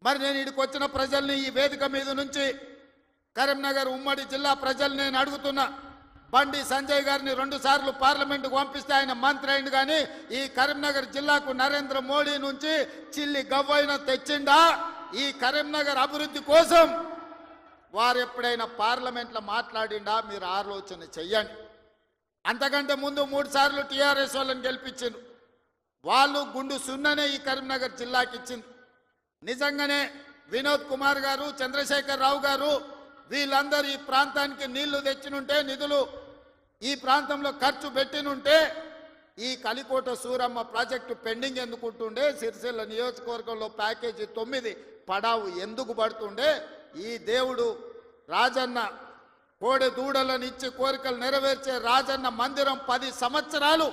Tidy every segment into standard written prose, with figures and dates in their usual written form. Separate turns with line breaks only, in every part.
మరి నేను ఇక్కడికి వచ్చిన ప్రజల్ని ఈ వేదిక మీద నుంచి కరీంనగర్ ఉమ్మడి జిల్లా ప్రజల్ని నేను అడుగుతున్నా. బండి సంజయ్ గారిని 2 సార్లు పార్లమెంటుకు పంపిస్తే ఆయన మంత్రి అయింది, కానీ ఈ కరీంనగర్ జిల్లాకు నరేంద్ర మోడీ నుంచి చిల్లి గవ్వైన తెచ్చిండా? ఈ కరీంనగర్ అభివృద్ధి కోసం వారు ఎప్పుడైనా పార్లమెంట్లో మాట్లాడిండా? మీరు ఆలోచన చెయ్యండి. అంతకంటే ముందు 3 సార్లు టీఆర్ఎస్ వాళ్ళని గెలిపించిండ్రు. వాళ్ళు గుండు సున్ననే ఈ కరీంనగర్ జిల్లాకి ఇచ్చింది. నిజంగానే వినోద్ కుమార్ గారు, చంద్రశేఖర్ రావు గారు వీళ్ళందరూ ఈ ప్రాంతానికి నీళ్లు తెచ్చినుంటే, నిధులు ఈ ప్రాంతంలో ఖర్చు పెట్టినుంటే ఈ కలికోట సూరమ్మ ప్రాజెక్టు పెండింగ్ ఎందుకుంటుండే? సిరిసిల్ల నియోజకవర్గంలో ప్యాకేజీ 9 పడావు ఎందుకు పడుతుండే? ఈ దేవుడు రాజన్న కోడె దూడలను ఇచ్చి కోరికలు నెరవేర్చే రాజన్న మందిరం 10 సంవత్సరాలు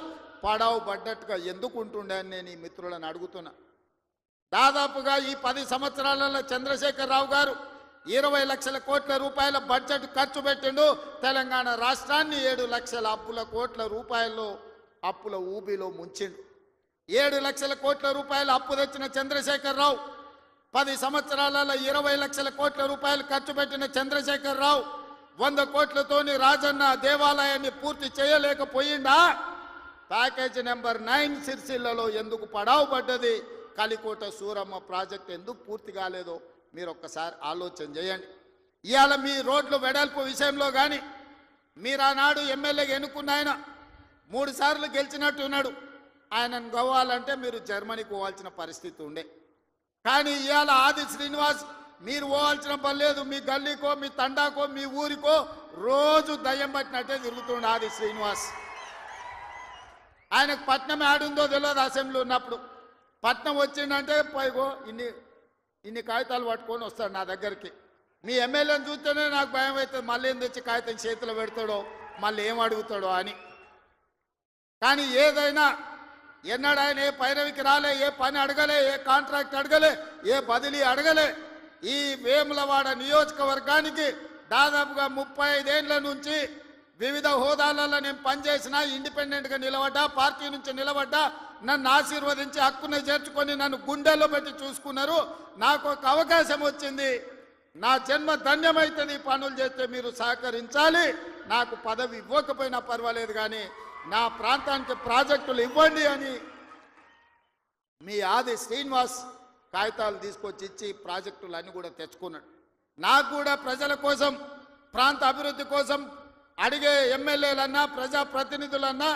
పడావు పడ్డట్టుగా ఎందుకు ఉంటుండే అని నేను ఈ మిత్రులను అడుగుతున్నా. దాదాపుగా ఈ 10 సంవత్సరాలలో చంద్రశేఖర్ రావు గారు 20 లక్షల కోట్ల రూపాయల బడ్జెట్ ఖర్చు పెట్టిండు. తెలంగాణ రాష్ట్రాన్ని 7 లక్షల కోట్ల రూపాయల్లో అప్పుల ఊబిలో ముంచిండు. 7 లక్షల కోట్ల రూపాయల అప్పు తెచ్చిన చంద్రశేఖర్ రావు 10 సంవత్సరాలలో 20 లక్షల కోట్ల రూపాయలు ఖర్చు పెట్టిన చంద్రశేఖర్ రావు 100 కోట్లతోని రాజన్న దేవాలయాన్ని పూర్తి చేయలేకపోయిందా? ప్యాకేజీ నెంబర్ 9 సిరిసిల్లలో ఎందుకు పడావు పడ్డది? కలికోట సూరమ్మ ప్రాజెక్ట్ ఎందుకు పూర్తి కాలేదో మీరు ఒక్కసారి ఆలోచన చేయండి. ఇవాళ మీ రోడ్లు వెడల్పు విషయంలో కానీ మీరు ఆనాడు ఎమ్మెల్యేగా ఎన్నుకున్న ఆయన 3 సార్లు గెలిచినట్టున్నాడు. ఆయనను గవ్వాలంటే మీరు జర్మనీకి పోవాల్సిన పరిస్థితి ఉండే. కానీ ఇవాళ ఆది శ్రీనివాస్ మీరు పోవాల్సిన పని లేదు. మీ గల్లీకో, మీ తండాకో, మీ ఊరికో రోజు దయ్యం పట్టినట్టే తిరుగుతుండే ఆది శ్రీనివాస్. ఆయనకు పట్నం ఆడుందో తెలియదు. అసెంబ్లీ ఉన్నప్పుడు పట్నం వచ్చిందంటే పైగో ఇన్ని కాగితాలు పట్టుకొని వస్తాడు నా దగ్గరికి. మీ ఎమ్మెల్యేని చూస్తేనే నాకు భయం అవుతుంది, మళ్ళీ ఏం తెచ్చి కాగితం చేతిలో పెడతాడో, మళ్ళీ ఏం అడుగుతాడో అని. కానీ ఏదైనా ఎన్నడూ ఆయన ఏ పైరవికి రాలే, ఏ పని అడగలే, ఏ కాంట్రాక్ట్ అడగలే, ఏ బదిలీ అడగలే. ఈ వేములవాడ నియోజకవర్గానికి దాదాపుగా 35 ఏళ్ల నుంచి వివిధ హోదాలలో నేను పనిచేసిన, ఇండిపెండెంట్గా నిలబడ్డా, పార్టీ నుంచి నిలబడ్డా, నన్ను ఆశీర్వదించి హక్కును చేర్చుకొని నన్ను గుండెల్లో పెట్టి చూసుకున్నారు. నాకు ఒక అవకాశం వచ్చింది, నా జన్మ ధన్యమవుతుంది. పనులు చేస్తే మీరు సహకరించాలి. నాకు పదవి ఇవ్వకపోయినా పర్వాలేదు, కానీ నా ప్రాంతానికి ప్రాజెక్టులు ఇవ్వండి అని మీ ఆది శ్రీనివాస్ కాగితాలు తీసుకొచ్చి ఇచ్చి ప్రాజెక్టులు అన్నీ కూడా తెచ్చుకున్నాడు. నాకు కూడా ప్రజల కోసం, ప్రాంత అభివృద్ధి కోసం అడిగే ఎమ్మెల్యేలన్నా, ప్రజాప్రతినిధులన్నా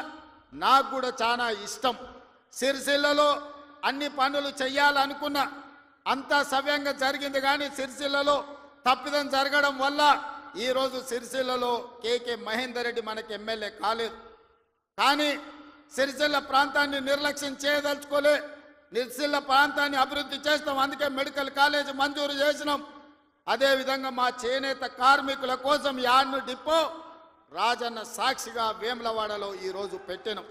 నాకు కూడా చాలా ఇష్టం. సిరిసిల్లలో అన్ని పనులు చెయ్యాలనుకున్నా, అంతా సవ్యంగా జరిగింది. కానీ సిరిసిల్లలో తప్పిదం జరగడం వల్ల ఈరోజు సిరిసిల్లలో కేకే మహేందర్ రెడ్డి మనకి ఎమ్మెల్యే కాలేదు. కానీ సిరిసిల్ల ప్రాంతాన్ని నిర్లక్ష్యం చేయదలుచుకోలే. సిరిసిల్ల ప్రాంతాన్ని అభివృద్ధి చేస్తాం, అందుకే మెడికల్ కాలేజ్ మంజూరు చేసినాం. అదేవిధంగా మా చేనేత కార్మికుల కోసం యాడ్ను డిపో రాజన్న సాక్షిగా వేములవాడలో ఈరోజు పెట్టినాం.